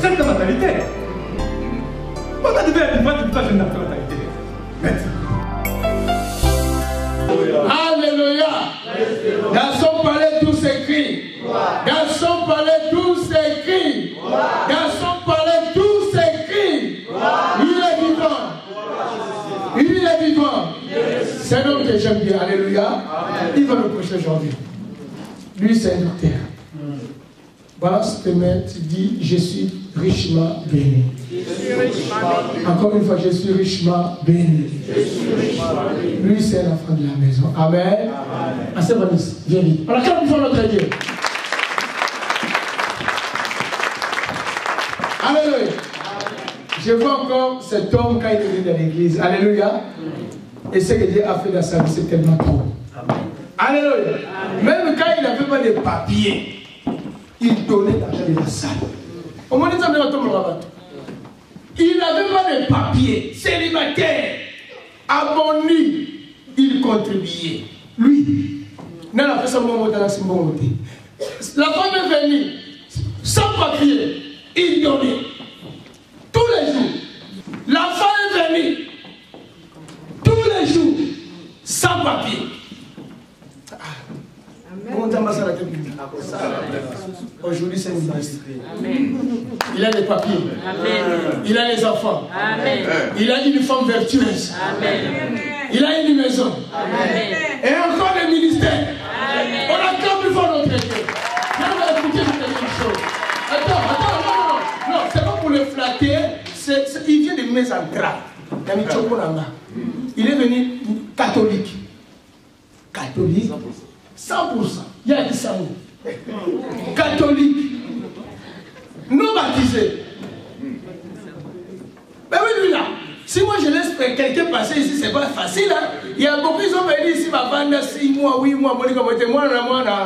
C'est ta mentalité. Pourquoi tu fais une fois, tu ne fais pas une mentalité? Alléluia. Dans son palais, tout s'écrit. Dans son palais, tout s'écrit. Dans son palais, tout s'écrit. Il est vivant. Il est vivant. C'est un homme que j'aime bien. Alléluia. Il va me prêcher aujourd'hui. Lui, c'est un docteur. Voilà, cette main, tu dis, je suis richement béni. Encore une fois, je suis richement béni. Lui, c'est un enfant de la maison. Amen. Assez Vanessa, viens vite. Alors, quand nous faisons notre Dieu. Alléluia. Je vois encore cet homme quand il est venu dans l'église. Alléluia. Et ce que Dieu a fait dans sa vie, c'est tellement trop. Alléluia. Même quand il n'avait pas de papiers, il donnait l'argent de la salle. Au moins, il n'avait pas de papiers, célibataire, abonné, il contribuait. Lui, non, la personne la femme est venue, sans papier, il donnait. Tous les jours. La femme est venue, tous les jours, sans papier. Aujourd'hui, c'est une ministre. Il a les papiers. Amen. Il a les enfants. Amen. Il a une femme vertueuse. Amen. Il a une maison. Amen. Et encore des ministères. Amen. On a comme il faut notre Dieu. Je vais écouter quelque chose. Attends, non, c'est pas pour le flatter. Il vient de mes entrailles. Il est venu catholique. Catholique. 100%. Il y a des sangs. Catholique. Non baptisé. Mais oui, lui là. Si moi je laisse quelqu'un passer ici, c'est pas facile. Hein? Il y a beaucoup qui ont venu ici, ma bande 6 mois, 8 mois, moi, là.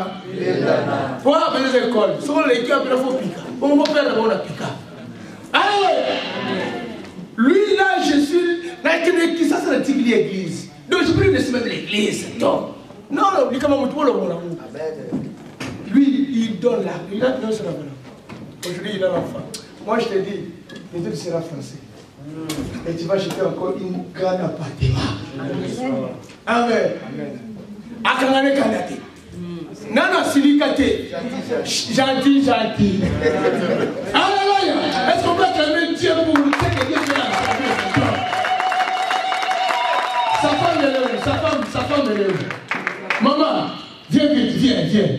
Pour avoir les écoles. Souvent les cœurs, il faut piquer. Pour mon père, on a piqué. Allez! Lui là, je suis. Ça, c'est l'église. Donc je prie de se mettre l'église, cet homme. Non, lui, comment on lui, il donne là. Il a donné sur la valeur. Aujourd'hui, il a l'enfant. Moi, je te dis, bientôt tu seras français. Et tu vas jeter encore une grande appartement. Amen. Akangane Kanate. Nana Silikate. Gentil. Alléluia. Est-ce qu'on peut acclamer Dieu pour ce que Dieu fait là? Sa femme est lève. Maman, viens vite, viens.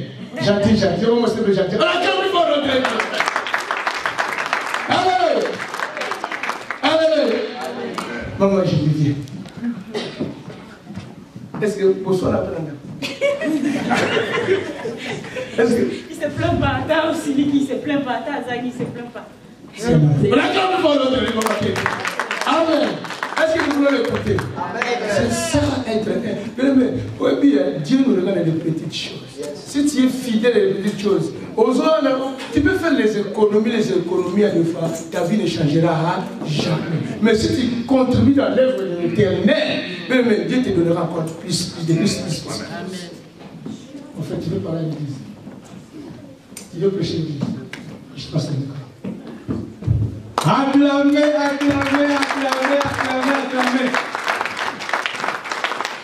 Gentil. On va montrer le gentil. Alors, quand il faut rentrer. Alléluia. Maman, je dis viens. Est-ce que bonsoir la prendre? Est-ce que. Il se plaint pas. T'as aussi dit qu'il se plaint pas. T'as Zaghi, il se plaint pas. Voilà, quand il faut rentrer. Amen. Est-ce que vous voulez l'écouter? C'est ça être. Mais Dieu nous regarde les petites choses. Si tu es fidèle aux petites choses, tu peux faire les économies à deux fois, ta vie ne changera jamais. Mais si tu contribues dans l'œuvre de l'Éternel, Dieu te donnera encore plus. Amen. En fait, tu veux parler à l'église. Tu veux prêcher l'église. Je passe le micro. Acclamez.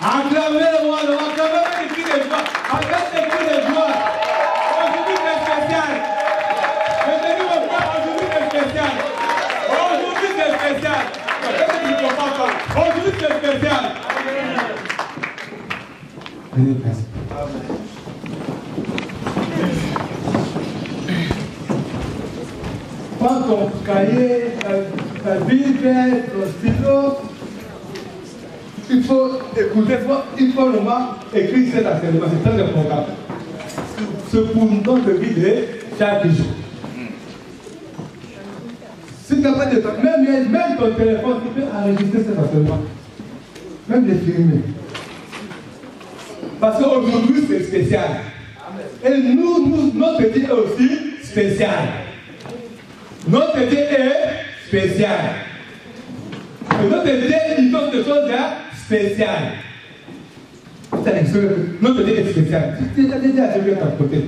Acclamez le roi, acclamez les cris de joie. Acclamez les cris de joie. Aujourd'hui c'est spécial. Aujourd'hui mon frère, aujourd'hui c'est spécial. Aujourd'hui c'est spécial. Peut-être que tu ne comprends pas. Aujourd'hui c'est spécial. Venez, place. Prends ton cahier, ta Bible, ton stylo. Il faut écouter, il faut vraiment écrire cet enseignement, c'est très important. C'est pour notre vie de chaque jour. Si tu n'as pas de temps, même ton téléphone, tu peux enregistrer cet enseignement. Même les filmer. Parce qu'aujourd'hui c'est spécial. Et notre Dieu est aussi spécial. Notre Dieu est spécial. Et notre Dieu, il donne des choses spéciales. Notre Dieu est spécial. Tu as déjà vu à ta côté.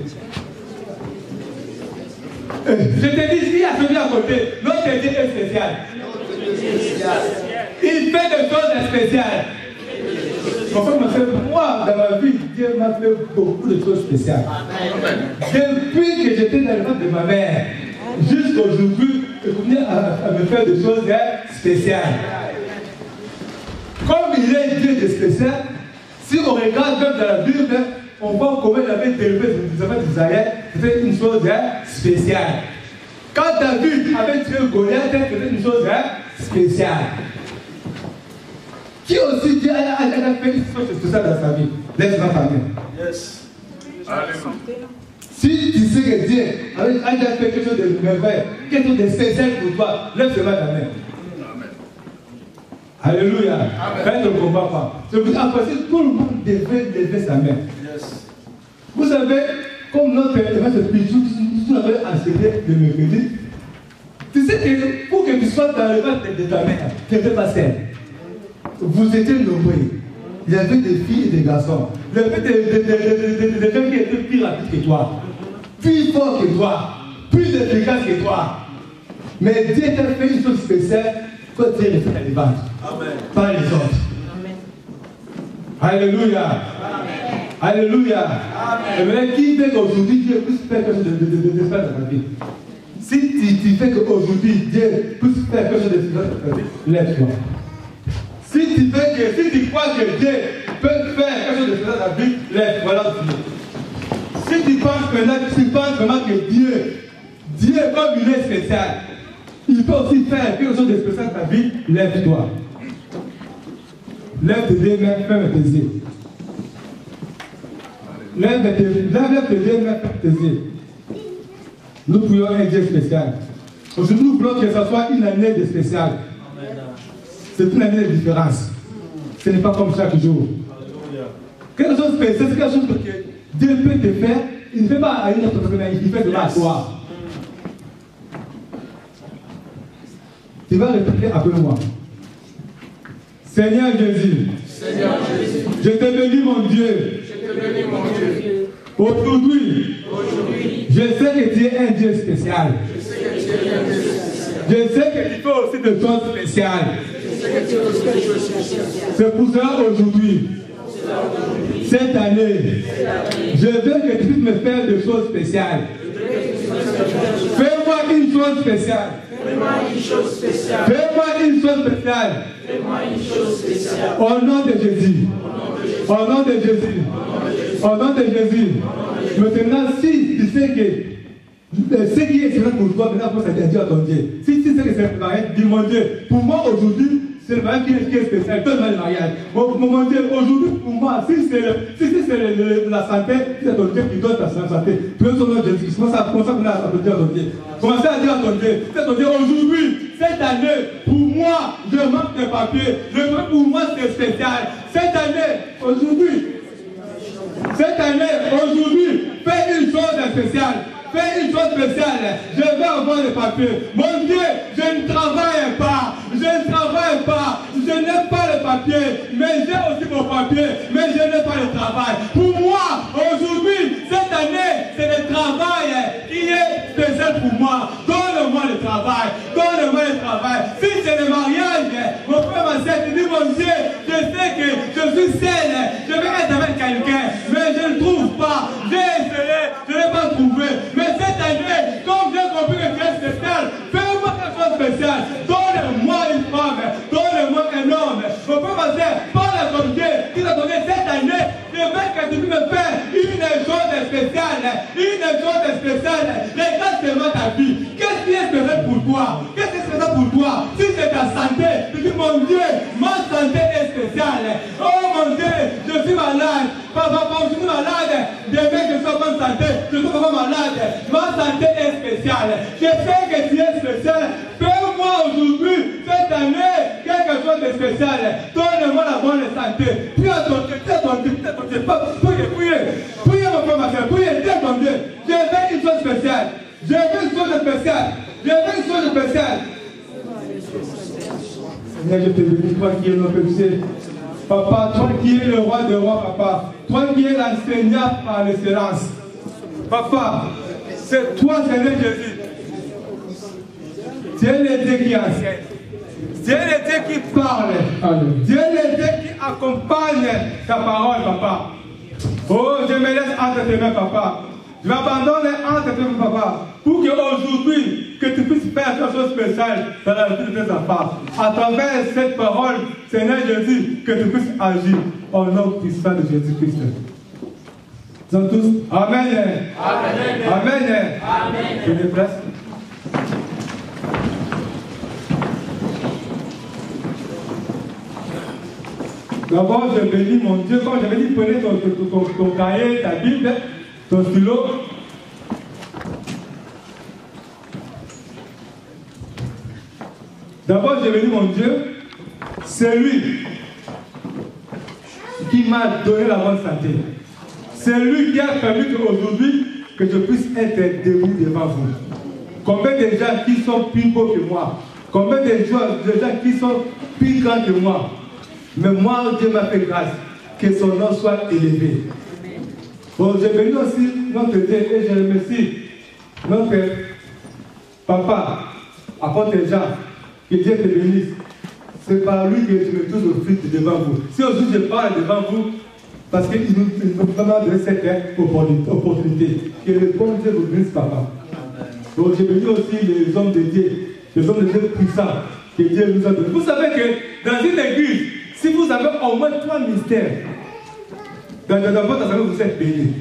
Je te dis, s'il y a celui à côté, notre Dieu est spécial. Il fait des choses spéciales. Moi, dans ma vie, Dieu m'a fait beaucoup de choses spéciales. Depuis que j'étais dans le ventre de ma mère, jusqu'aujourd'hui, il continue à me faire des choses spéciales. Comme il est Dieu de spécial, si on regarde même dans la Bible, on voit comment il avait élevé les enfants d'Israël, c'était une chose spéciale. Quand David avait tué Goliath, c'était une chose spéciale. Qui aussi Dieu a fait une chose spéciale dans sa vie? Laisse-moi parler. Yes. Si tu sais que Dieu a déjà fait quelque chose de merveilleux, quelque chose de spécial pour toi, lève-moi ta main. Alléluia. Faites le combat pas. Je vous apprécie, tout le monde devait lever sa main. Yes. Vous savez, comme notre événement de Pichou, tout avait enseigné le mercredi. Tu sais que pour que tu sois dans le ventre de ta mère, tu n'étais pas seul. Vous étiez nombreux. Il y avait des filles et des garçons. Il y avait des gens qui étaient plus rapides que toi, plus forts que toi, plus efficaces que toi. Mais Dieu t'a fait une chose spéciale. Toi, Dieu est fait à les battre. Pas les autres. Amen. Alléluia. Amen. Alléluia. Amen. Et maintenant, qui fait qu'aujourd'hui Dieu puisse faire quelque chose de spécial dans ta vie? Si tu fais qu'aujourd'hui Dieu puisse faire quelque chose de spécial dans ta vie, lève-toi. Si tu crois que Dieu peut faire quelque chose de spécial dans ta vie, lève-toi. Voilà. Si tu penses vraiment que Dieu, comme il est spécial, il peut aussi faire quelque chose de spécial dans ta vie, lève-toi. Lève tes deux mains, ferme tes yeux. Lève tes deux mains, ferme tes yeux. Nous prions un Dieu spécial. Aujourd'hui, nous voulons que ce soit une année de spécial. C'est une année de différence. Ce n'est pas comme chaque jour. Quelque chose de spécial, c'est quelque chose que Dieu peut te faire. Il ne fait pas à une autre personne, il fait de à toi. Tu vas répéter après moi. Seigneur Jésus, je te bénis mon Dieu. Aujourd'hui, je sais que tu es un Dieu spécial. Je sais que tu fais aussi des choses spéciales. C'est pour cela aujourd'hui, cette année, je veux que tu puisses me faire des choses spéciales. Fais-moi une chose spéciale. Fais-moi une chose spéciale. Fais-moi une chose spéciale. Fais-moi une chose spéciale. Au nom de Jésus. Au nom de Jésus. Au nom de Jésus. Maintenant, si tu sais que ce qui est spécial pour toi, maintenant, faut dire à ton Dieu. Si tu sais que c'est le mariage, dis mon Dieu, pour moi aujourd'hui, c'est le mariage qui est spécial. Donne-moi le mariage. Mon Dieu, aujourd'hui, pour moi, si c'est la santé, c'est ton Dieu qui donne ta santé. Puis au nom de Jésus, commence à dire à ton Dieu. Commencez à dire à ton Dieu, c'est ton Dieu, aujourd'hui, cette année, pour moi, je manque de papier. Pour moi, c'est spécial. Cette année, aujourd'hui, fais une chose spéciale. Fais une chose spéciale. Je vais avoir le papier. Mon Dieu, je ne travaille pas. Je n'ai pas le papier. Mais j'ai aussi mon papier. Mais je n'ai pas le travail. Pour moi, aujourd'hui, cette année, c'est le travail qui est spécial pour moi. Donne-moi le travail. Donne-moi le travail. Si c'est le mariage, mon frère, ma soeur, tu dis, mon Dieu, je sais que je suis seule. Je vais être avec quelqu'un. Mais je ne trouve pas. J'ai essayé. Je n'ai pas trouvé. Mais cette année, comme j'ai compris que tu es spécial, fais-moi quelque chose de spécial. Donne-moi une femme. Donne-moi un homme. Mon frère, ma soeur, parle à ton Dieu qui t'a donné cette année. Je veux que tu puisses me faire une chose spéciale. Une chose spéciale. Regarde seulement ta vie. Qu'est-ce qui est spécial pour toi? Qu'est-ce qui est spécial pour toi? Si c'est ta santé, tu dis, mon Dieu, ma santé est spéciale. Oh mon Dieu, je suis malade. Papa, je suis malade. Demain, je suis en bonne santé. Je suis pas malade. Ma santé est spéciale. Je sais que tu es spécial. Fais-moi aujourd'hui, cette année, quelque chose de spécial. Donne-moi la bonne santé. Prie à ton Dieu, priez mon frère, ma soeur, priez, dis à ton Dieu. Je veux une chose spéciale. Je veux une chose spéciale. Seigneur, je te bénis, toi qui es notre péché. Papa, toi qui es le roi des rois, papa. Toi qui es l'enseignant par l'excellence. Papa, c'est toi, Seigneur Jésus. Dieu est le Dieu qui enseigne. Dieu est le Dieu qui parle. Dieu est le Dieu qui accompagne ta parole, papa. Oh, je me laisse entre tes mains, papa. Je m'abandonne entre tes mains, papa. Pour qu'aujourd'hui, que tu puisses faire quelque chose de spécial dans la vie de tes enfants. À travers cette parole, Seigneur Jésus, que tu puisses agir au nom puissant de Jésus-Christ. Nous sommes tous. Amen. Amen. Amen. Amen. Je me place. D'abord, je bénis mon Dieu. Quand j'avais dit, prenez ton cahier, ta Bible, ton stylo. D'abord, je bénis mon Dieu. C'est lui qui m'a donné la bonne santé. C'est lui qui a permis qu'aujourd'hui, que je puisse être debout devant vous. Combien de gens qui sont plus beaux que moi? Combien de gens qui sont plus grands que moi? Mais moi, Dieu m'a fait grâce. Que son nom soit élevé. Bon, je bénis aussi notre Dieu et je remercie notre papa, apôtre Jean, que Dieu te bénisse. C'est par lui que je me touche au fruit devant vous. Si aujourd'hui je parle devant vous, parce qu'il nous donne cette opportunité. Que le bon Dieu vous bénisse, papa. Donc je bénis aussi les hommes de Dieu, les hommes de Dieu puissants que Dieu nous a donnés. Vous savez que dans une église, si vous avez au moins 3 ministères, dans votre assemblée, vous êtes bénis.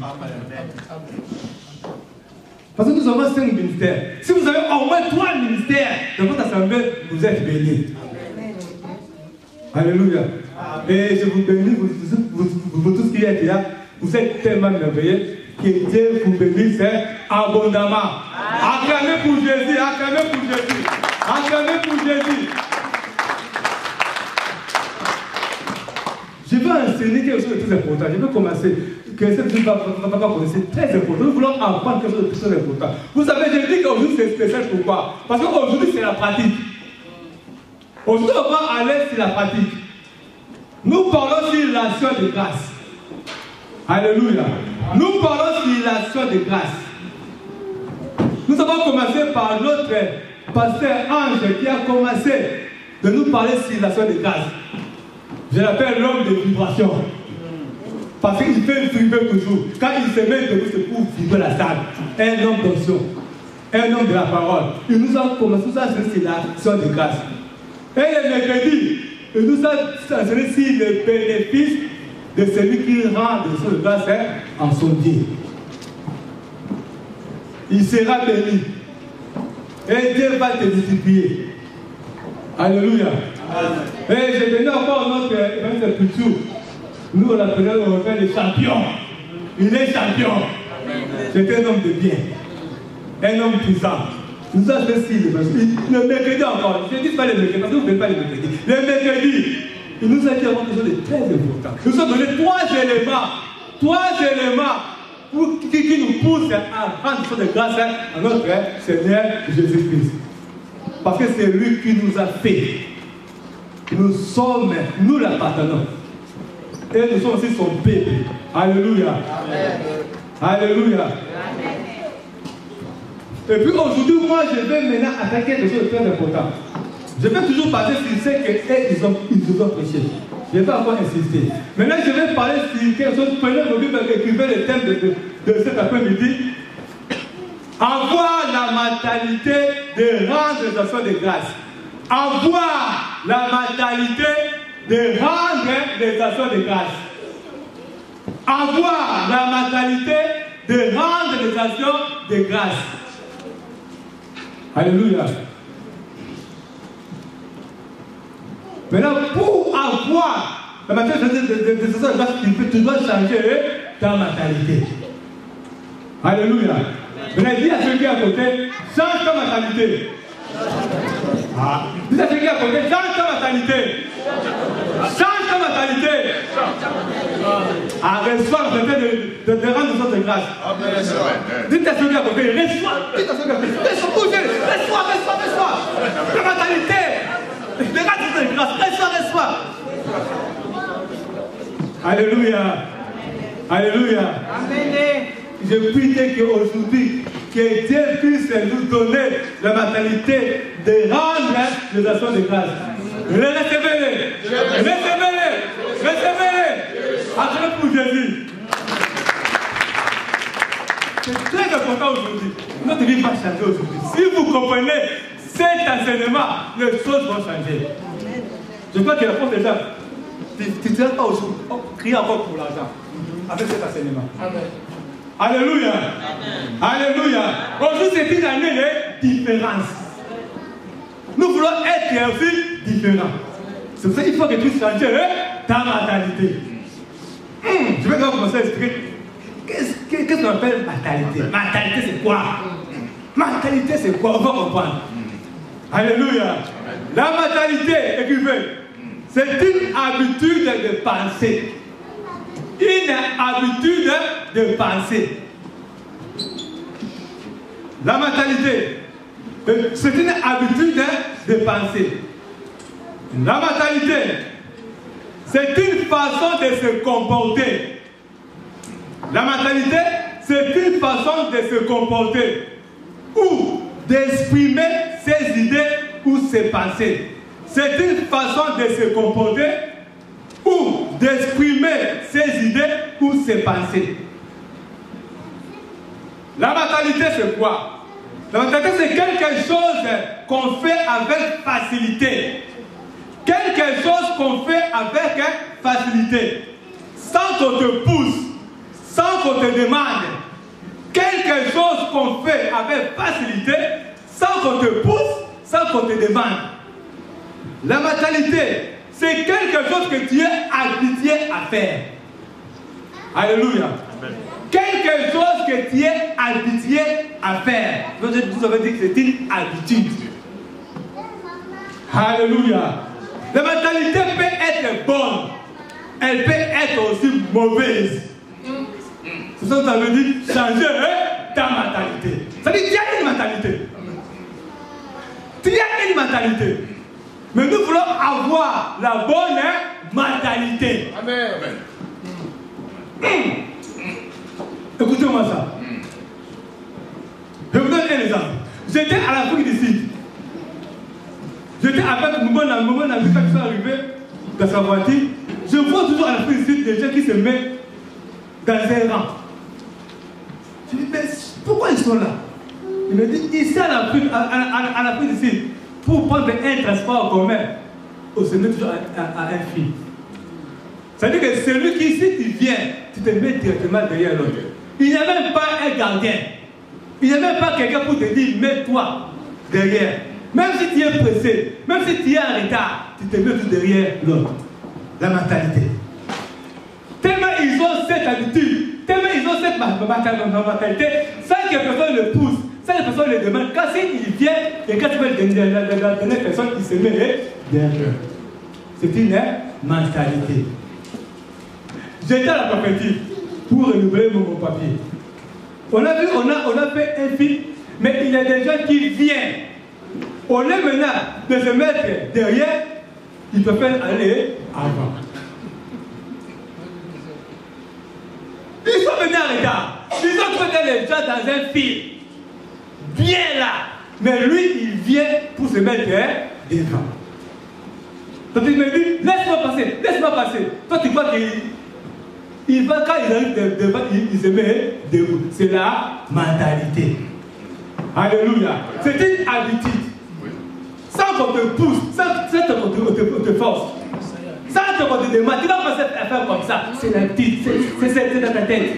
Parce que nous avons 5 ministères. Si vous avez au moins 3 ministères dans votre assemblée, vous êtes bénis. Alléluia. Et je vous bénis, vous tous qui êtes là, vous êtes tellement merveilleux que Dieu vous bénisse abondamment. Acclamez pour Jésus, acclamez pour Jésus, acclamez pour Jésus. Je vais enseigner quelque chose de très important. Je vais commencer. Que cette vie va connaître, c'est très important. Nous voulons apprendre quelque chose de très important. Vous savez, je dis qu'aujourd'hui c'est spécial. Pourquoi? Parce qu'aujourd'hui c'est la pratique. Aujourd'hui on va aller sur la pratique. Nous parlons sur l'action de grâce. Alléluia. Nous parlons sur l'action de grâce. Nous avons commencé par notre pasteur Ange qui a commencé de nous parler sur l'action de grâce. Je l'appelle l'homme de vibration. Parce qu'il fait vibrer toujours. Quand il se met debout, c'est pour vibrer la salle. Un homme d'onction. Un homme de la parole. Il nous a commencé à enseigner sur l'action de grâce. Et le mercredi, il nous a enseigné sur le bénéfice de celui qui rend l'action de grâce en son Dieu. Il sera béni. Et Dieu va te multiplier. Alléluia. Et je bénis encore notre culture. Nous, on l'appelait le champion. Il est champion. C'est un homme de bien. Un homme puissant. Nous avons fait le mercredi encore. Je ne dis pas le mercredi, parce que vous ne faites pas le mercredi. Le mercredi, il nous a dit avant quelque chose de très important. Nous avons donné 3 éléments. 3 éléments qui nous poussent à rendre chose de grâce à notre Seigneur Jésus-Christ. Parce que c'est lui qui nous a fait. Nous l'appartenons. Et nous sommes aussi son peuple. Alléluia. Amen. Alléluia. Amen. Et puis aujourd'hui, moi, je vais maintenant attaquer quelque chose de très important. Je vais toujours parler sur ce qu'ils nous ont prêché. Je ne vais pas encore insister. Maintenant, je vais parler sur quelque chose. Prenez vos Bibles et écrivez le thème de cet après-midi. Avoir la mentalité de rendre les actions de grâce. Avoir la mentalité de rendre les actions de grâce. Avoir la mentalité de rendre les actions de grâce. Alléluia. Maintenant, pour avoir la mentalité de actions de grâce, tu dois changer ta mentalité. Alléluia. Maintenant, dis à celui qui est à côté, change ta mentalité. Dis à celui qui est à côté, change ta mentalité. Change ta mentalité. Reçois le fait de rendre notre grâce. Dis à celui qui est à côté, reçois. Dis à celui qui est à côté, reçois. Ta mentalité. De rendre notre grâce. Reçois. Alléluia. Alléluia. Amen. Je prie qu'aujourd'hui, que Dieu puisse nous donner la mentalité de rendre les actions de grâce. Recevez-les. Recevez-les. Recevez-les. Acclamez pour Jésus. C'est très important aujourd'hui. Notre vie va changer aujourd'hui. Si vous comprenez cet enseignement, les choses vont changer. Je crois que la porte des gens, tu ne seras pas aujourd'hui, crier encore pour l'argent avec cet enseignement. Amen. Alléluia. Amen. Alléluia. Aujourd'hui, c'est une année de différence. Nous voulons être aussi différents. C'est pour ça qu'il faut que tu changes ta mentalité. Je vais commencer à expliquer. Qu'est-ce qu'on appelle mentalité? Mentalité, c'est quoi? Mentalité, c'est quoi? On va comprendre. Alléluia. La mentalité, écrivez, c'est une habitude de penser. Une habitude de penser. La mentalité, c'est une habitude de penser. La mentalité, c'est une façon de se comporter. La mentalité, c'est une façon de se comporter ou d'exprimer ses idées ou ses pensées. C'est une façon de se comporter ou d'exprimer ses idées ou ses pensées. La mentalité, c'est quoi? La mentalité, c'est quelque chose qu'on fait avec facilité. Quelque chose qu'on fait avec facilité. Sans qu'on te pousse. Sans qu'on te demande. Quelque chose qu'on fait avec facilité, sans qu'on te pousse, sans qu'on te demande. La mentalité, c'est quelque chose que tu es habitué à faire. Alléluia. Amen. Quelque chose que tu es habitué à faire. Vous avez dit que c'est une habitude. Alléluia. La mentalité peut être bonne. Elle peut être aussi mauvaise. C'est ça que ça veut dire changer ta mentalité. Ça veut dire qu'il y a une mentalité. Il y a une mentalité. Mais nous voulons avoir la bonne mentalité. Amen. Écoutez-moi ça. Je vous donne un exemple. J'étais à l'Afrique du Sud. J'étais avec mon ami quand je suis arrivé dans sa voiture. Je vois toujours à l'Afrique du Sud des gens qui se mettent dans un rang. Je dis, mais pourquoi ils sont là? Il me dit, ici à l'Afrique du Sud, pour prendre un transport en commun, on se met toujours à un fil. C'est-à-dire que celui qui, si tu viens, tu te mets directement derrière l'autre. Il n'y a même pas un gardien. Il n'y a même pas quelqu'un pour te dire, mets-toi derrière. Même si tu es pressé, même si tu es en retard, tu te mets tout derrière l'autre. La mentalité. Tellement ils ont cette habitude, tellement ils ont cette mentalité, sans que personne le pousse, sans que personne le demande. Quand il vient, et quand tu veux la dernière personne qui se met derrière. C'est une mentalité. J'étais à la prophétie pour renouveler mon papier. On a fait un film, mais il y a des gens qui viennent. Au lieu maintenant de se mettre derrière, ils peuvent aller avant. Ils sont venus en retard. Ils ont trouvé les gens dans un fil. Bien là. Mais lui, il vient pour se mettre devant. Donc il me dit, laisse-moi passer. Toi tu crois qu'il va, quand il arrive devant, il se met debout. C'est la mentalité. Alléluia. C'est une habitude. Sans qu'on te pousse, sans qu'on te force. Sans qu'on te demande, tu vas passer à faire comme ça. C'est l'habitude, c'est dans ta tête.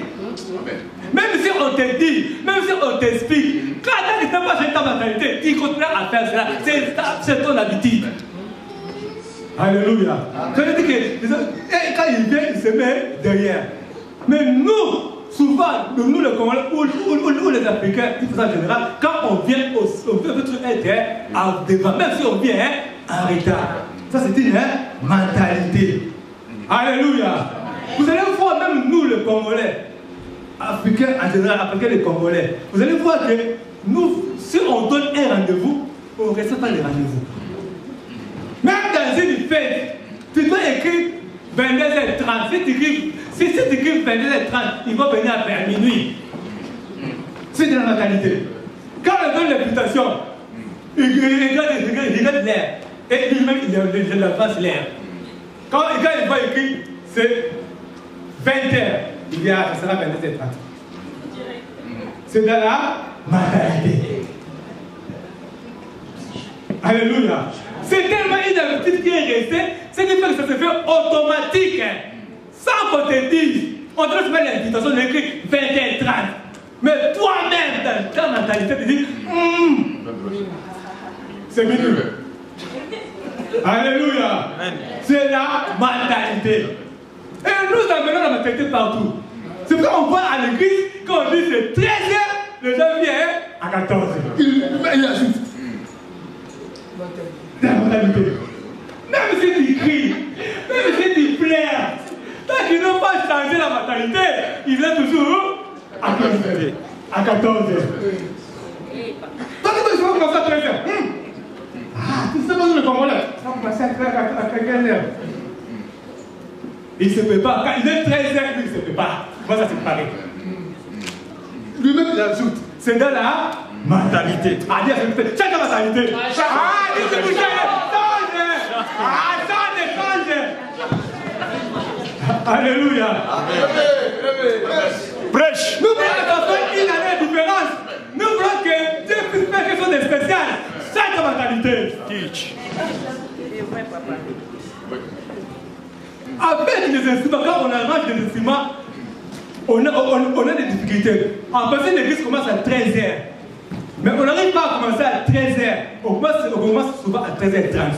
Même si on te dit, même si on t'explique, quand tu n'as pas changé ta mentalité, tu continues à faire cela. C'est ton habitude. Alléluia. Je veux dire que quand il vient, il se met derrière. Mais nous, souvent, nous les Congolais ou les Africains, en général, quand on vient, on veut être devant, même si on vient en retard. Ça, c'est une mentalité. Alléluia. Vous allez voir, même nous, les Congolais, Africains en général, Africains les Congolais, vous allez voir que nous, si on donne un rendez-vous, on ne respecte pas les rendez-vous. Même dans une fête, tu dois écrire 22h30. Si tu écris 22h30, il va venir vers minuit. Si tu c'est la mentalité. Quand on donne l'imputation, il regarde l'air. Et lui-même, il avance l'air. Quand il voit écrit, c'est 20 heures. Il dit, ah, ça sera 22h30. C'est dans la mentalité. Alléluia. C'est tellement une habitude qui est restée, c'est qui fait que ça se fait automatique. Sans qu'on te dise, on doit se mettre l'invitation, on écrit 20h30. Mais toi-même, dans ta mentalité, tu dis, c'est minime. Alléluia. C'est la mentalité. Et nous amenons la mentalité partout. C'est pourquoi on voit à l'église, quand on dit c'est 13h, le gens vient à 14h. Il ajoute. La mentalité. Même si tu cries, même si tu pleures, tant qu'ils n'ont pas changé la mentalité, ils viennent toujours à 15h. À 14h. Tant que tu vas commencer à 13h. Ah, tu sais pas où le Congolais. Ça va commencer à 15h. Il se prépare. Quand il est 13h, lui, il se prépare. Comment ça se prépare? Lui-même, il ajoute. C'est dans la mentalité. Ah, dis, c'est la mentalité. Ah, dis, c'est bouché. Change. Ah, change. Alléluia. Prêche. Nous voulons attention une année de différence. Nous voulons que Dieu puisse faire quelque chose de spécial. Change la mentalité. Teach. Avec les instruments, quand on arrange des instruments, on a des difficultés. En passant, l'église commence à 13h. Mais on n'arrive pas à commencer à 13h. On commence souvent à 13h30.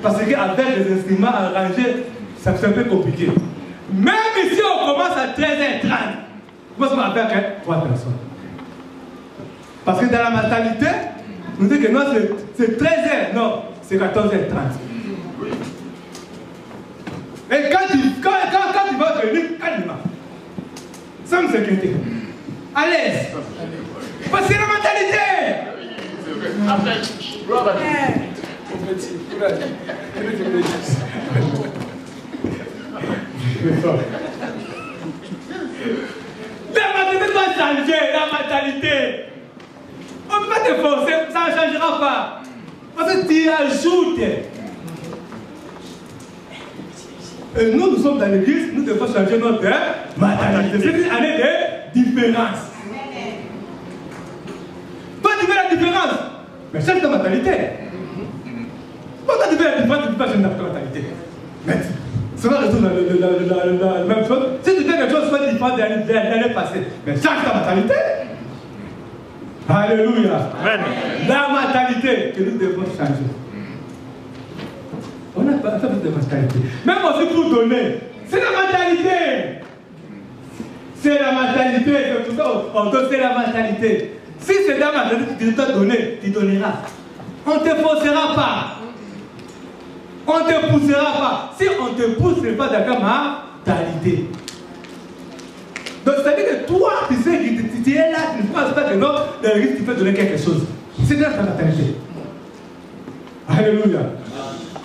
Parce qu'avec les instruments arrangés, c'est un peu compliqué. Même ici, on commence à 13h30. On commence à faire 3 personnes. Parce que dans la mentalité, on dit que non, c'est 13h. Non, c'est 14h30. Et quand tu vas venir, calmement, sans sécurité, à l'aise. Parce que c'est la mentalité. La mentalité doit changer, la mentalité. On ne peut pas te forcer, ça ne changera pas. Parce que tu ajoutes. Et nous sommes dans l'église, nous devons changer notre mentalité. C'est une année de différence. Toi, tu veux la différence, mais change ta mentalité. Toi, tu veux la différence, tu ne peux pas changer ta mentalité. Mais ça va résoudre la même chose. Si tu fais quelque chose soit différent de l'année passée, mais change ta mentalité. Alléluia. Amen. La mentalité que nous devons changer. On n'a pas fait de mentalité. Même aussi pour donner, c'est la mentalité. C'est la mentalité. C'est tout ça. On donne, c'est la mentalité. Si c'est la mentalité que tu dois donner, tu donneras. On ne te forcera pas. On ne te poussera pas. Si on te pousse, ce n'est pas d'accord mentalité. Donc, c'est-à-dire que toi, tu sais que tu es là, tu ne penses pas que non, dans l'église, tu peux donner quelque chose. C'est dans ta mentalité. Alléluia.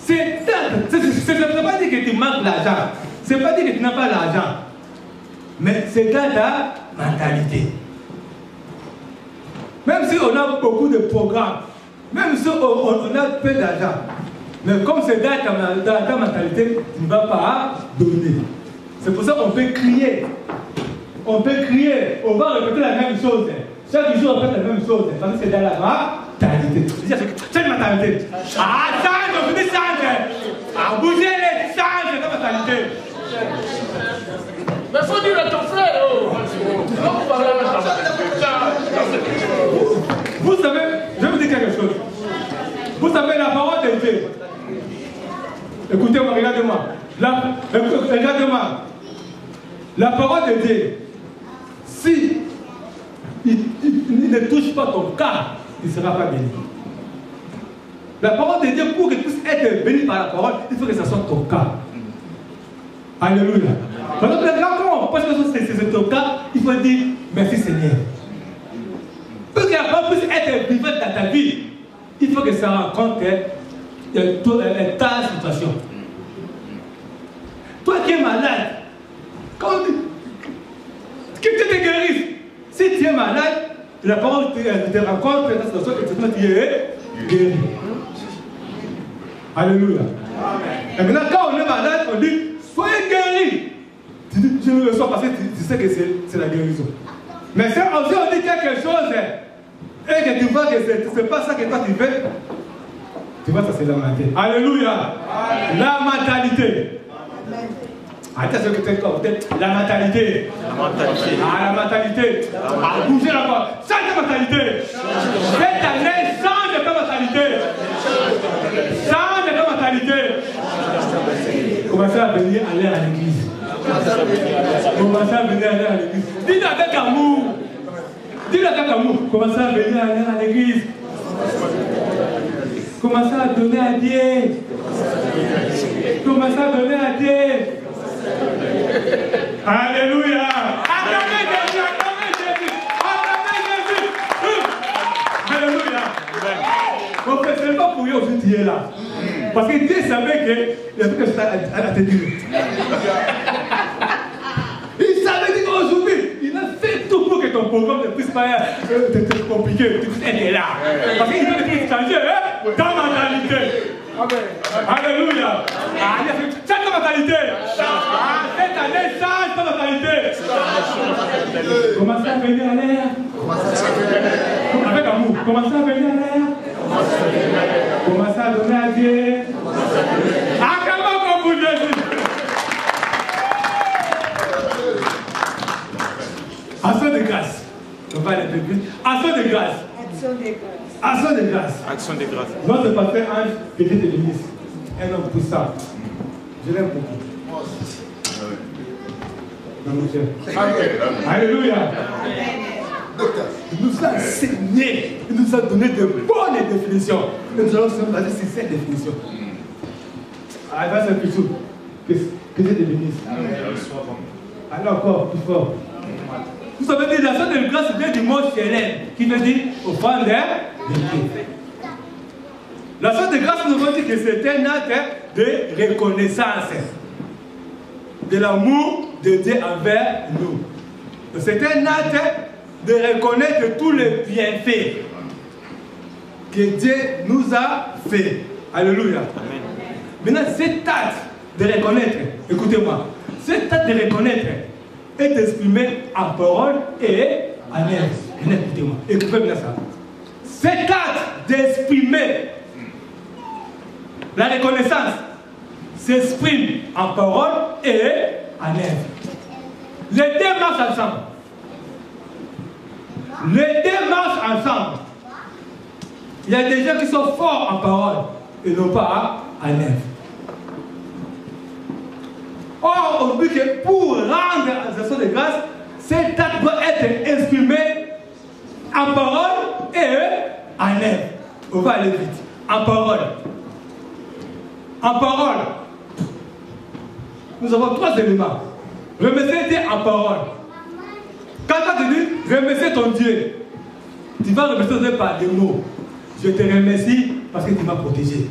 Ce n'est pas dire que tu manques l'argent. Ce n'est pas dire que tu n'as pas l'argent. Mais c'est dans ta mentalité. Même si on a beaucoup de programmes, même si on a peu d'argent, mais comme c'est dans ta mentalité, tu ne vas pas donner. C'est pour ça qu'on peut crier. On peut crier, on va répéter la même chose. Chaque jour, on fait la même chose. Parce que c'est dans la mentalité. C'est la mentalité. Ah, change, on dit change. Ah, bougez les change dans la mentalité. Mais il faut dire à ton frère, oh. Vous savez, je vais vous dire quelque chose. Vous savez la parole de Dieu. Écoutez-moi, regardez-moi. Regardez-moi. La parole de Dieu, si il ne touche pas ton cœur, il ne sera pas béni. La parole de Dieu, pour que tu puisses être béni par la parole, il faut que ça soit ton cœur. Alléluia. Quand on pense que c'est ton cœur, il faut dire merci Seigneur. Pour que la parole puisse être vivante dans ta vie, il faut que ça rencontre ta situation. Toi qui es malade, que tu te guérisses. Si tu es malade, la parole te rencontre dans cette situation et tu es guéri. Alléluia. Et maintenant, quand on est malade, on dit soyez guéris. Tu dis je ne le sois parce que tu sais que c'est la guérison. Mais si on dit quelque chose et que tu vois que ce n'est pas ça que toi tu veux, tu vois, ça c'est la mentalité. Alléluia. La mentalité. Attention que tu es la mentalité. La mentalité. Bougez là-bas. Change de mentalité. Cette année, change de mentalité. Change de mentalité. Commencez à venir aller à l'église. Commencez à venir aller à l'église. Dites avec amour. Dites avec amour. Commencez à venir aller à l'église. Commencez à donner à Dieu. Commencez à donner à Dieu. Alléluia. Acclamez Jésus. Acclamez Jésus. Acclamez Jésus. Alléluia. Mon frère, ce n'est pas pour eux aussi tu es là. Parce que Dieu savait que il y a quelque chose à te dire. Il savait qu'aujourd'hui, il a fait tout pour que ton programme ne puisse pas être compliqué, que tu puisses être là. Parce qu'il veut que tu puisses changer ta mentalité. Alléluia. Change ta mentalité. Cette année, change ta mentalité. Commencez à venir à l'air. Avec amour. Commencez à venir à l'air. Commencez à donner à Dieu. Acclamons comme vous Jésus. Action de grâce. On va aller plus vite. Action de grâce. Action de grâce. Action de grâce. Notre pasteur Ange, petit évangéliste, un homme puissant. Je l'aime beaucoup. Alléluia. Il nous a enseigné, il nous a donné de bonnes définitions. Et nous allons se baser sur cette définition. Alors, va c'est plutôt que c'est évangéliste. Alors encore, plus fort. Vous savez, l'action de grâce vient du mot célèbre, qui veut dire offrande de Dieu. L'action de grâce nous dit que c'est un acte de reconnaissance de l'amour de Dieu envers nous. C'est un acte de reconnaître tous les bienfaits que Dieu nous a fait. Alléluia. Maintenant, cet acte de reconnaître, écoutez-moi, cet acte de reconnaître est exprimé en parole et en œuvre. Écoutez-moi, écoutez bien ça. Cet acte d'exprimer la reconnaissance s'exprime en parole et en œuvre. Les deux marchent ensemble. Les deux marchent ensemble. Il y a des gens qui sont forts en parole et non pas en œuvre. Or, on dit que pour rendre l'action de grâce, cet acte doit être exprimé en parole et en œuvre. On va aller vite. En parole. En parole. Nous avons trois éléments. Remercier Dieu en parole. Quand tu dis remercier ton Dieu, tu vas remercier Dieu par des mots. Je te remercie parce que tu m'as protégé.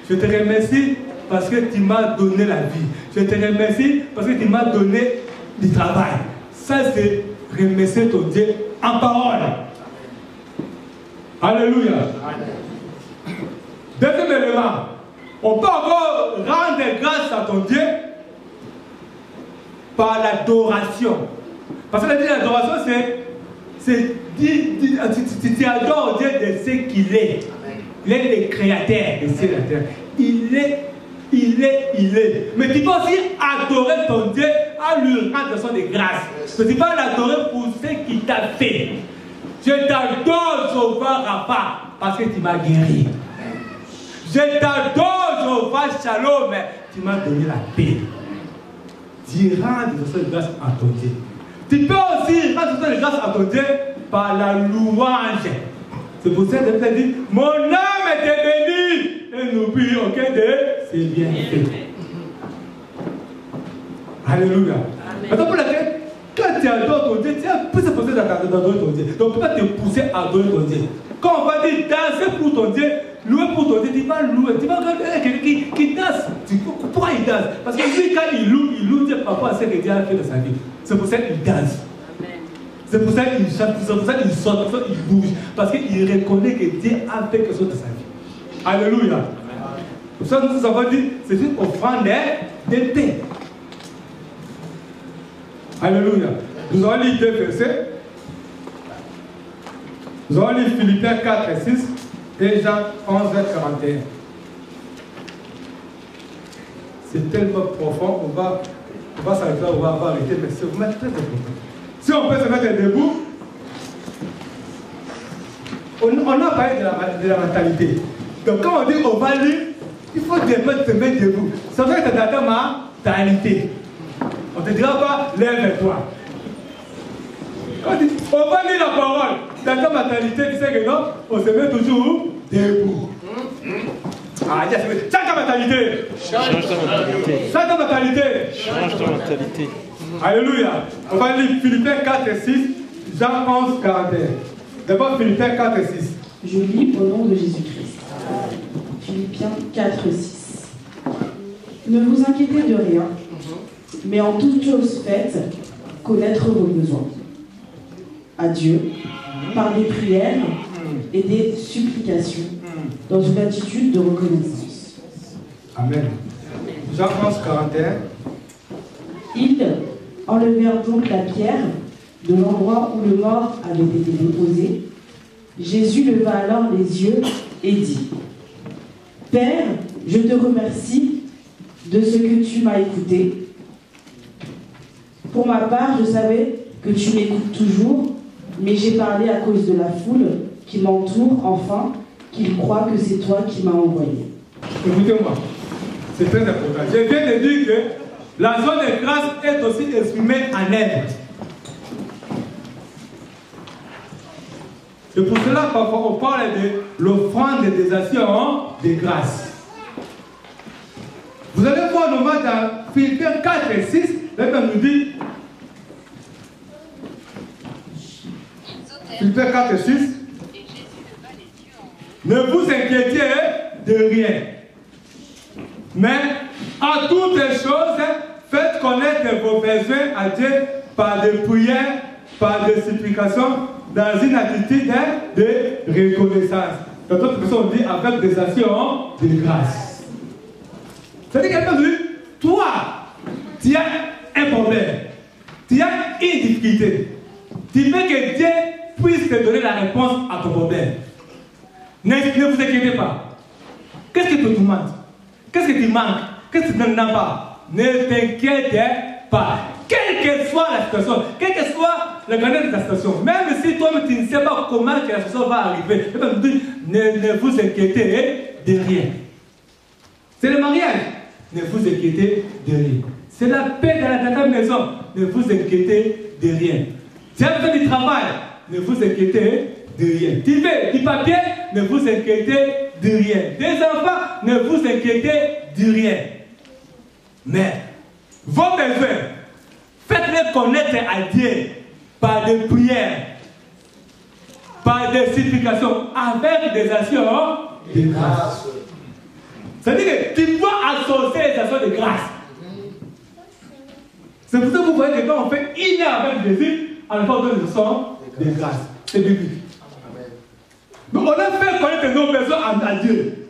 Je te remercie parce que tu m'as donné la vie. Je te remercie parce que tu m'as donné du travail. Ça, c'est remercier ton Dieu en parole. Alléluia. Deuxième élément, on peut encore rendre grâce à ton Dieu par l'adoration. Parce que l'adoration, c'est tu adores Dieu de ce qu'il est. Il est le créateur de ciel et de terre. Il est. Mais tu peux aussi adorer ton Dieu à lui rendre son de grâce. Mais tu peux l'adorer pour ce qu'il t'a fait. Je t'adore, Jéhovah Rapha, parce que tu m'as guéri. Je t'adore, Jéhovah Shalom, tu m'as donné la paix. Tu rends son de grâce à ton Dieu. Tu peux aussi rendre son de grâce à ton Dieu par la louange. C'est pour ça que David a dit, mon âme est bénie et n'oublie aucun de ses bienfaits. Alléluia. Maintenant, pour laquelle, quand tu adores ton Dieu, tu as plus se poser d'adorer ton Dieu. Donc, tu peux te pousser à adorer ton Dieu. Quand on va dire danser pour ton Dieu, louer pour ton Dieu, tu vas louer. Tu vas regarder quelqu'un qui danse. Pourquoi il danse? Parce que lui, quand il loue Dieu par rapport à ce que Dieu a fait dans sa vie. C'est pour ça qu'il danse. C'est pour ça qu'il chante, c'est pour ça qu'il sort, c'est pour ça qu'il bouge. Parce qu'il reconnaît que Dieu a fait quelque chose de sa vie. Alléluia. Pour ça, nous avons dit, c'est une offrande de paix. Alléluia. Nous allons lire 2 versets. Nous allons lire Philippiens 4 et 6 et Jean 11 et 41. C'est tellement profond, on va s'arrêter, on va arrêter, mais c'est vraiment très important. Si on peut se mettre debout, on a parlé de la mentalité. Donc quand on dit on va lire, il faut se mettre debout. Ça veut dire que c'est dans ta mentalité. On ne te dira pas, lève-toi. Quand on dit, on va lire la parole, dans ta mentalité, tu sais que non, on se met toujours debout. Ah, change ta mentalité. Change ta mentalité. Change ta mentalité. Change ta mentalité. Alléluia. On va lire Philippiens 4 et 6, Jean 11, 41. D'abord Philippiens 4 et 6. Je lis au nom de Jésus-Christ. Philippiens 4 et 6. Ne vous inquiétez de rien, mais en toute chose faites, connaître vos besoins à Dieu par des prières et des supplications dans une attitude de reconnaissance. Amen. Jean 11, 41. Ils enlevèrent donc la pierre de l'endroit où le mort avait été déposé. Jésus leva alors les yeux et dit : Père, je te remercie de ce que tu m'as écouté. Pour ma part, je savais que tu m'écoutes toujours, mais j'ai parlé à cause de la foule qui m'entoure, enfin, qu'ils croient que c'est toi qui m'as envoyé. Écoutez-moi, c'est très important. Je viens de dire que la zone de grâce est aussi exprimée en œuvre. C'est pour cela parfois on parle de l'offrande des actions de grâce. Vous allez voir normalement dans Philippiens 4 et 6, la Bible nous dit, Philippiens 4 et 6, ne vous inquiétez de rien, mais en toutes les choses, faites connaître vos besoins à Dieu par des prières, par des supplications, dans une attitude de reconnaissance. Dans d'autres personnes, on dit avec des actions de grâce. C'est-à-dire quelqu'un dit, toi, tu as un problème, tu as une difficulté. Tu veux que Dieu puisse te donner la réponse à ton problème. Ne vous inquiétez pas. Qu'est-ce que tu demandes? Qu'est-ce que tu manques? Qu'est-ce que tu n'as pas? Ne t'inquiète pas. Quelle que soit la situation, quelle que soit la grandeur de ta situation, même si toi tu ne sais pas comment que la situation va arriver, ne vous inquiétez de rien. C'est le mariage. Ne vous inquiétez de rien. C'est la paix dans ta maison. Ne vous inquiétez de rien. Tu as besoin du travail. Ne vous inquiétez de rien. Tu veux du papier. Ne vous inquiétez de rien. Des enfants. Ne vous inquiétez de rien. Mais vos besoins, faites-les connaître à Dieu par des prières, par des supplications, avec des actions de grâce. C'est-à-dire que tu dois associer les actions de grâce. C'est pour ça que vous voyez que quand on fait une heure avec Jésus, on fait des actions de grâce. C'est biblique. Donc on a fait connaître nos besoins à Dieu.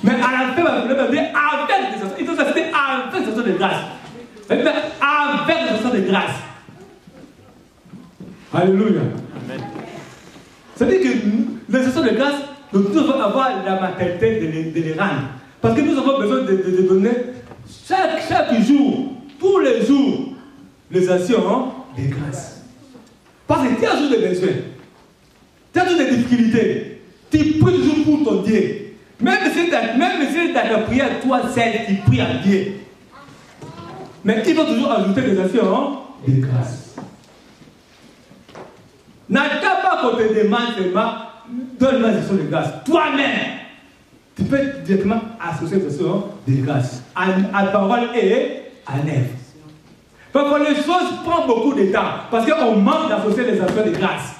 Mais à la fin, on va dire avec des actions. Il faut s'assister avec des actions de grâce. C'est-à-dire avec des actions de grâce. Alléluia. C'est-à-dire que les actions de grâce, nous devons avoir la mentalité de les rendre. Parce que nous avons besoin de donner chaque jour, tous les jours, les actions de grâce. Parce que tu as toujours des besoins, tu as toujours des difficultés, tu pries toujours pour ton Dieu. Même si dans ta prière, toi seul, tu pries à Dieu. Mais il faut toujours ajouter des actions de grâce. N'attends pas qu'on te demande seulement, donne-moi des actions de grâce. Toi-même, tu peux directement associer des actions de grâce à parole et à œuvre. Parfois les choses prennent beaucoup de temps parce qu'on manque d'associer les actions de grâce.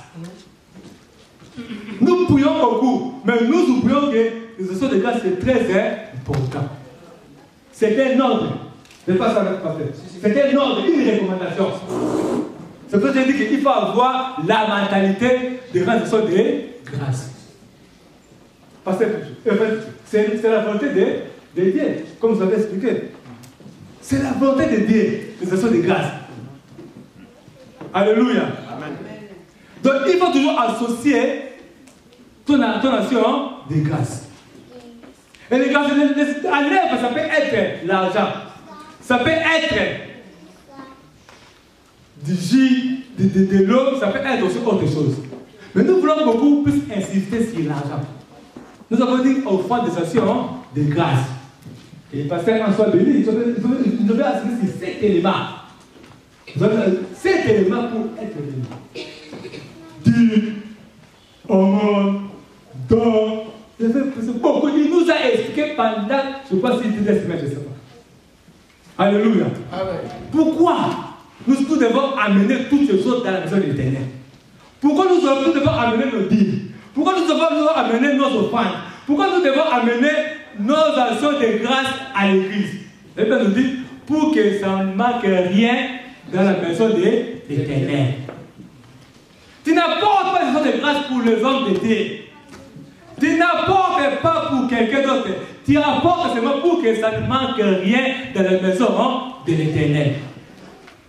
Nous prions beaucoup, mais nous oublions que les actions de grâce c'est très important. C'est un ordre. C'est pas ça, c'est un ordre, une recommandation. C'est pour ça que je dis qu'il faut avoir la mentalité de réalisation de grâce. Parce que c'est la volonté de Dieu, comme vous avez expliqué. C'est la volonté de Dieu, de réalisation de grâce. Alléluia. Amen. Donc il faut toujours associer ton action de grâce. Et les grâces, ça peut être l'argent. Ça peut être du jus, de l'eau, ça peut être aussi autre chose. Mais nous voulons beaucoup plus insister sur l'argent. Nous avons dit offrande des actions de grâce. Et les pasteurs en soi bénis, ils devaient assurer sur 7 éléments. 7 éléments pour être béni. Dire, aumône, don. Beaucoup, il nous a expliqué pendant, je crois, c'est 10 semaines, je ne sais pas. Alléluia. Amen. Pourquoi nous devons amener toutes ces choses dans la maison de l'Éternel? Pourquoi nous devons amener nos dîmes? Pourquoi nous devons amener nos offrandes? Pourquoi nous devons amener nos actions de grâce à l'église? Et bien nous dit, pour que ça ne manque rien dans la maison de l'Éternel. Tu n'apportes pas des actions de grâce pour les hommes de Dieu. Tu n'apportes pas pour quelqu'un d'autre. Tu apportes seulement pour que ça ne manque rien dans la maison de l'Éternel.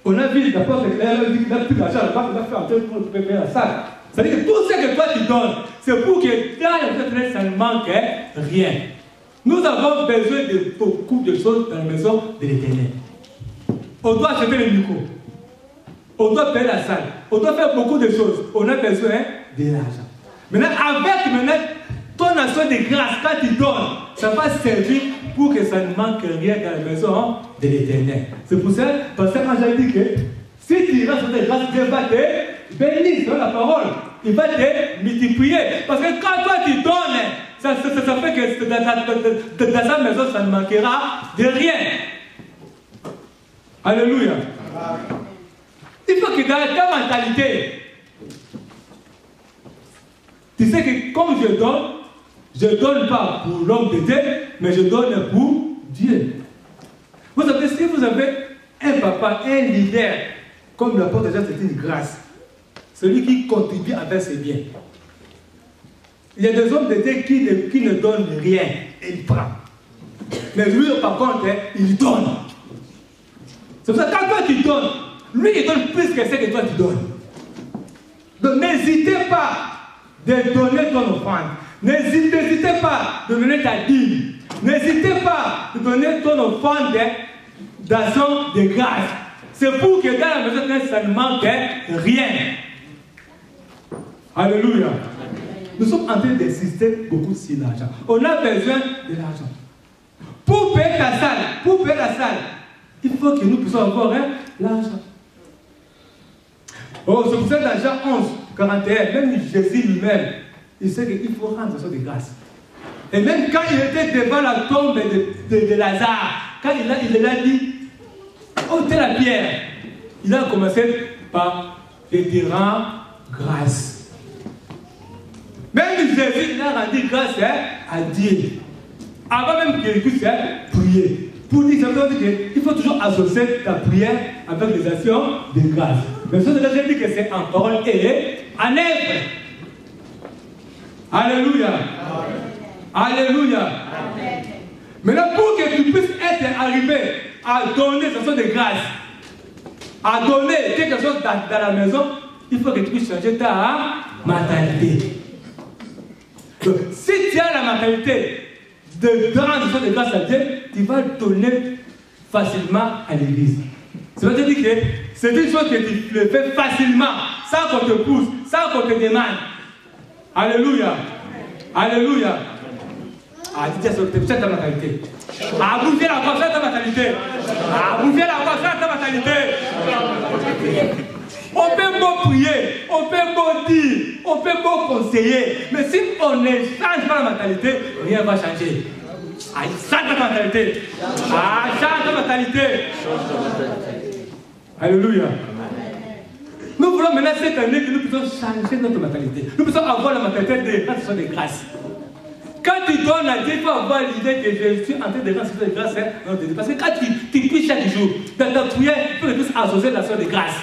On a vu d'abord que l'Éternel dit qu'il n'a plus d'argent, il va faire un peu pour payer la salle. C'est-à-dire que tout ce que toi tu donnes, c'est pour que dans la maison de l'Éternel, ça ne manque rien. Nous avons besoin de beaucoup de choses dans la maison de l'Éternel. On doit acheter le micro. On doit payer la salle. On doit faire beaucoup de choses. On a besoin de l'argent. Maintenant, avec ton action de grâce, quand tu donnes, ça va servir pour que ça ne manque rien dans la maison de l'Éternel. C'est pour ça, parce que quand j'ai dit que si tu restes de grâce, Dieu va te bénir dans la parole. Il va te multiplier. Parce que quand toi tu donnes, ça fait que dans sa maison, ça ne manquera de rien. Alléluia. Il faut que dans ta mentalité, tu sais que comme je ne donne pas pour l'homme de Dieu, mais je donne pour Dieu. Vous savez, si vous avez un papa, un leader, comme l'apôtre déjà, c'est une grâce. Celui qui contribue avec ses biens. Il y a des hommes de Dieu qui ne donnent rien et il prend. Mais lui, par contre, il donne. C'est pour ça que quand toi tu donnes, lui il donne plus que ce que toi tu donnes. Donc n'hésitez pas de donner ton offrande. N'hésitez pas de donner ta dîme. N'hésitez pas de donner ton offrande d'action de grâce. C'est pour que dans la maison, ça ne manque rien. Alléluia. Nous sommes en train d'insister beaucoup sur l'argent. On a besoin de l'argent. Pour payer ta salle, la salle, il faut que nous puissions avoir l'argent. Oh, c'est pour ça que dans Jean 11, 41, même Jésus lui-même, il sait qu'il faut rendre ça de grâce. Et même quand il était devant la tombe de Lazare, quand il a dit, ôtez la pierre, il a commencé par te rendre grâce. Même Jésus, il a rendu grâce à Dieu. Avant même qu'il puisse prier. Pour dire qu'il faut toujours associer ta prière avec les actions de grâce. Mais ce que j'ai dit que c'est en parole et en œuvre. Alléluia. Alléluia. Amen. Maintenant, pour que tu puisses être arrivé à donner cette sorte de grâce, à donner quelque chose dans la maison, il faut que tu puisses changer ta mentalité. Donc, si tu as la mentalité de rendre cette grâce à Dieu, tu vas donner facilement à l'église. Ça veut dire que c'est une chose que tu le fais facilement, sans qu'on te pousse, sans qu'on te demande. Alléluia. Alléluia. Ah, dis c'est ta mentalité. Ah, bouger la voix, c'est ta mentalité. Ah, bouger la voix, c'est ta mentalité. On peut beau prier, on peut beau dire, on peut beau conseiller, mais si on ne change pas la mentalité, rien ne va changer. Ah, change ta mentalité. Ah, change ta mentalité. Alléluia. Nous voulons maintenant cette année que nous puissions changer notre mentalité. Nous puissions avoir la mentalité de grâce. Quand tu donnes à Dieu, il faut avoir l'idée que je suis en train de rendre de grâce. Parce que quand tu pries chaque jour, dans ta prière, il faut que tu puisses associer l'action de grâce.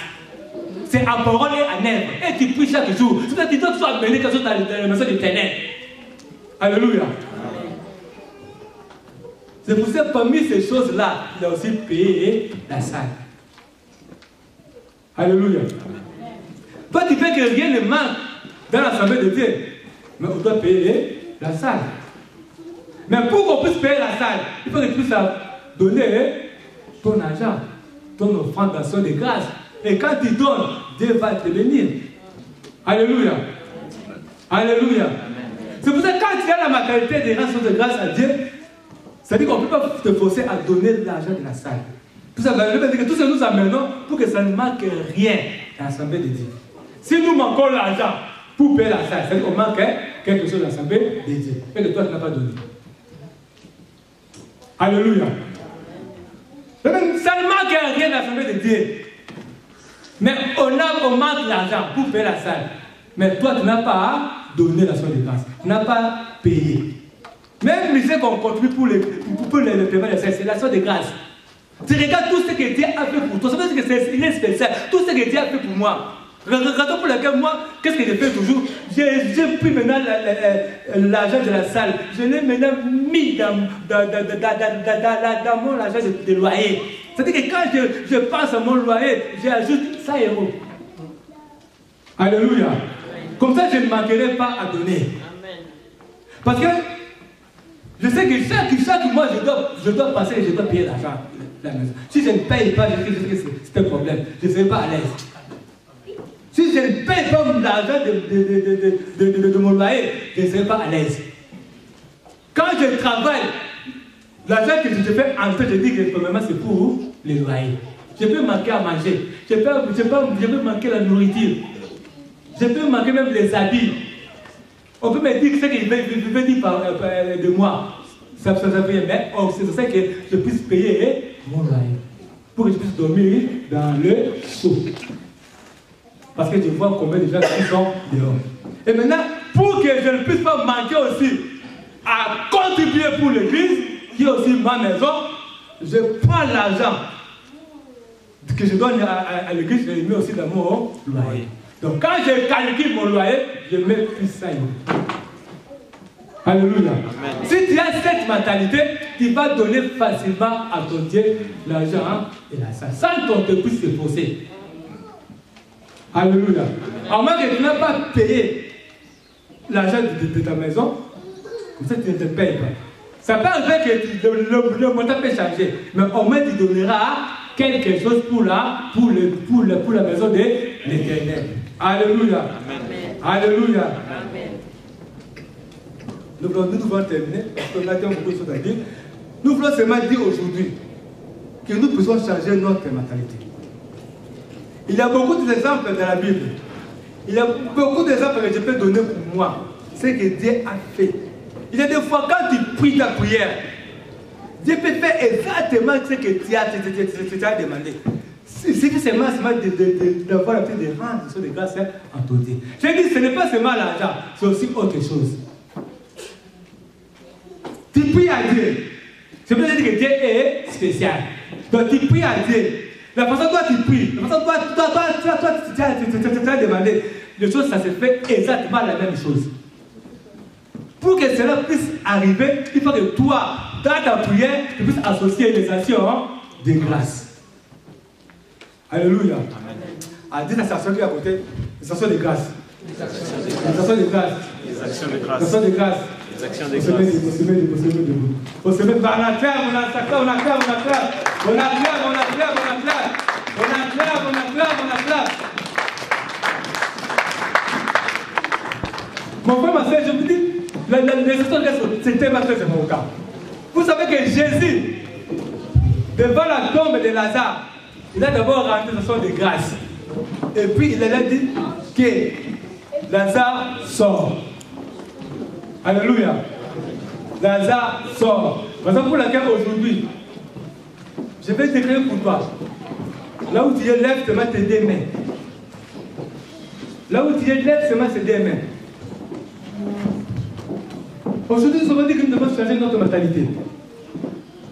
c'est en parole et en œuvre. Et tu pries chaque jour. C'est pour ça que tu dois toujours amener quelque chose dans la maison du ténèbres. Alléluia. C'est pour ça que parmi ces choses-là, il a aussi payé la salle. Alléluia. Toi, tu fais que rien ne manque dans l'assemblée de Dieu. Mais on doit payer la salle. Mais pour qu'on puisse payer la salle, il faut que tu puisses donner ton argent, ton offrande d'action de grâce. Et quand tu donnes, Dieu va te bénir. Alléluia. Alléluia. C'est pour ça que quand tu as la matérialité des actions de grâce à Dieu, ça dit qu'on ne peut pas te forcer à donner l'argent de la salle. Tout ça veut dire que tout ce que nous amenons pour que ça ne manque rien dans l'assemblée de Dieu. Si nous manquons l'argent pour payer la salle, ça veut dire qu'on manque quelque chose dans l'assemblée de Dieu. Et que toi, tu n'as pas donné. Alléluia. Ça ne manque rien dans l'assemblée de Dieu. Mais on manque l'argent pour payer la salle. Mais toi, tu n'as pas donné l'action de grâce. Tu n'as pas payé. Même si on contribue pour le paiement de la salle, c'est l'action de grâce. Tu regardes tout ce que Dieu a fait pour toi. Ça veut dire que c'est spécial. Tout ce que Dieu a fait pour moi. Regardons pour laquelle moi, qu'est-ce que je fais toujours? J'ai pris maintenant l'argent de la salle. Je l'ai maintenant mis dans mon argent de loyer. C'est-à-dire que quand je pense à mon loyer, j'ajoute 100 €. Alléluia. Comme ça, je ne manquerai pas à donner. Parce que je sais que chaque mois, je dois passer et je dois payer l'argent de la maison. Si je ne paye pas, je sais que c'est un problème. Je ne serai pas à l'aise. Si je ne paye pas l'argent de mon loyer, je ne serai pas à l'aise. Quand je travaille, l'argent que je fais entrer, je dis que premièrement c'est pour les loyers. Je peux manquer à manger. Je peux manquer la nourriture. Je peux manquer même les habits. On peut me dire ce qu'il veut dire de moi. Ça fait rien, mais c'est pour ça que je puisse payer mon loyer. Pour que je puisse dormir dans le seau. Parce que je vois combien de gens qui sont dehors. Et maintenant, pour que je ne puisse pas manquer aussi à contribuer pour l'église, qui est aussi ma maison, je prends l'argent que je donne à l'église, je le mets aussi dans mon loyer. Donc quand je calcule mon loyer, je mets plus 100 €. Alléluia. Amen. Si tu as cette mentalité, tu vas donner facilement à ton Dieu l'argent et la salle, sans qu'on te puisse se forcer. Alléluia. À moins que tu n'as pas payé l'argent de ta maison, comme ça tu ne te payes pas. Ça peut arriver que le montant peut changer, mais au moins tu donneras quelque chose pour la maison de l'Éternel. Alléluia. Amen. Alléluia. Amen. Nous devons terminer, parce qu'on a beaucoup de choses à dire. Nous voulons seulement dire aujourd'hui que nous pouvons changer notre mentalité. Il y a beaucoup d'exemples dans la Bible. Il y a beaucoup d'exemples que je peux donner pour moi. Ce que Dieu a fait. Il y a des fois, quand tu pries ta prière, Dieu peut faire exactement ce que tu as demandé. C'est seulement d'avoir la paix de rendre des grâces en ton Dieu. Je dis, ce n'est pas seulement l'argent, c'est aussi autre chose. Tu pries à Dieu. C'est pour ça que Dieu est spécial. Donc tu pries à Dieu. La façon dont toi tu pries, la façon dont toi tu as demandé, les choses, ça se fait exactement la même chose. Pour que cela puisse arriver, il faut que toi, dans ta prière, tu puisses associer les actions de grâce. Alléluia. À dire la station qui est à côté, les actions de grâce. Les actions de grâce. Les actions de grâce. Les actions de grâce. Les actions de grâce. On se met par la clave, on acclame. Mon frère, ma soeur, je vous dis, les actions de grâce, c'était ma soeur, c'est mon cas. Vous savez que Jésus, devant la tombe de Lazare, il a d'abord rendu une action de grâce. Et puis il a dit que Lazare sort. Alléluia. Lazare sort. Raison pour laquelle aujourd'hui, je vais déclarer pour toi. Là où tu es, lève seulement tes deux mains. Là où tu es, lève seulement tes deux mains. Aujourd'hui, nous avons dit que nous devons changer notre mentalité.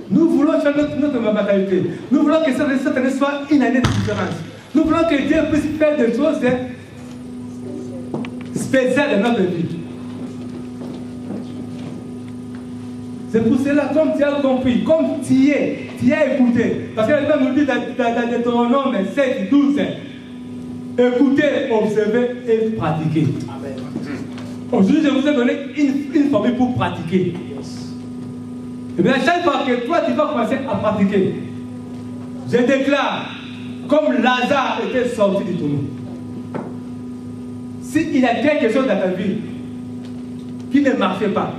Nous voulons changer notre mentalité. Nous voulons que cette année soit une année de différence. Nous voulons que Dieu puisse faire des choses spéciales dans notre vie. C'est pour cela, comme tu as compris, comme tu as écouté, parce que la Bible nous dit dans Deutéronome 7, 12, écoutez, observez et pratiquez. Aujourd'hui, je vous ai donné une formule pour pratiquer. Et bien, chaque fois que toi, tu vas commencer à pratiquer, je déclare, comme Lazare était sorti du tombeau, s'il y a quelque chose dans ta vie qui ne marchait pas,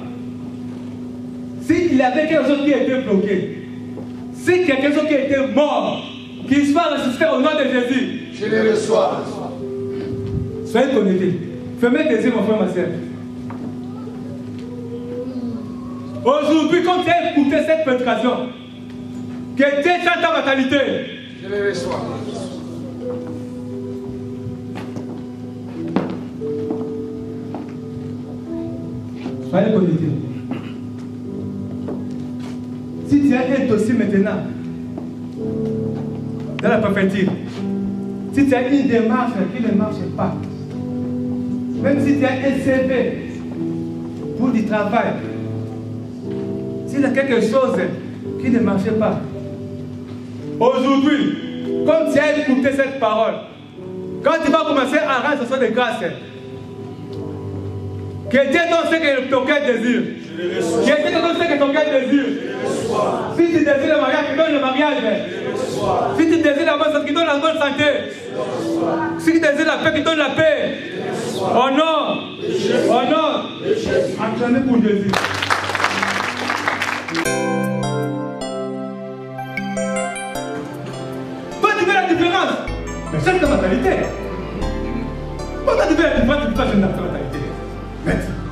s'il y avait quelque chose qui était bloqué, si quelque chose qui était mort, qu'il soit ressuscité au nom de Jésus, Je le reçois. soyez connectés. Fermez les yeux, mon frère, ma soeur. Aujourd'hui, comme tu as écouté cette prédication, que Dieu chante ta mentalité. Je le reçois. Soyez connectés. Si tu as un dossier maintenant dans la prophétie, si tu as une démarche qui ne marche pas, même si tu as un CV pour du travail, s'il y a quelque chose qui ne marchait pas, aujourd'hui, comme tu as écouté cette parole, quand tu vas commencer à rendre ce de grâce, que Dieu donne ce que ton cœur désire. Que Dieu te donne ce que ton cœur désire. Si tu désires le mariage, qu'il donne le mariage. Si tu désires la bonne santé, qu'il donne la bonne santé. Si tu désires la paix, qu'il donne la paix. Oh non. Oh non. Acclamez pour Jésus. Toi, tu fais la différence. Mais change ta mentalité. Toi, tu fais la différence, tu fais changer ta mentalité. Maintenant.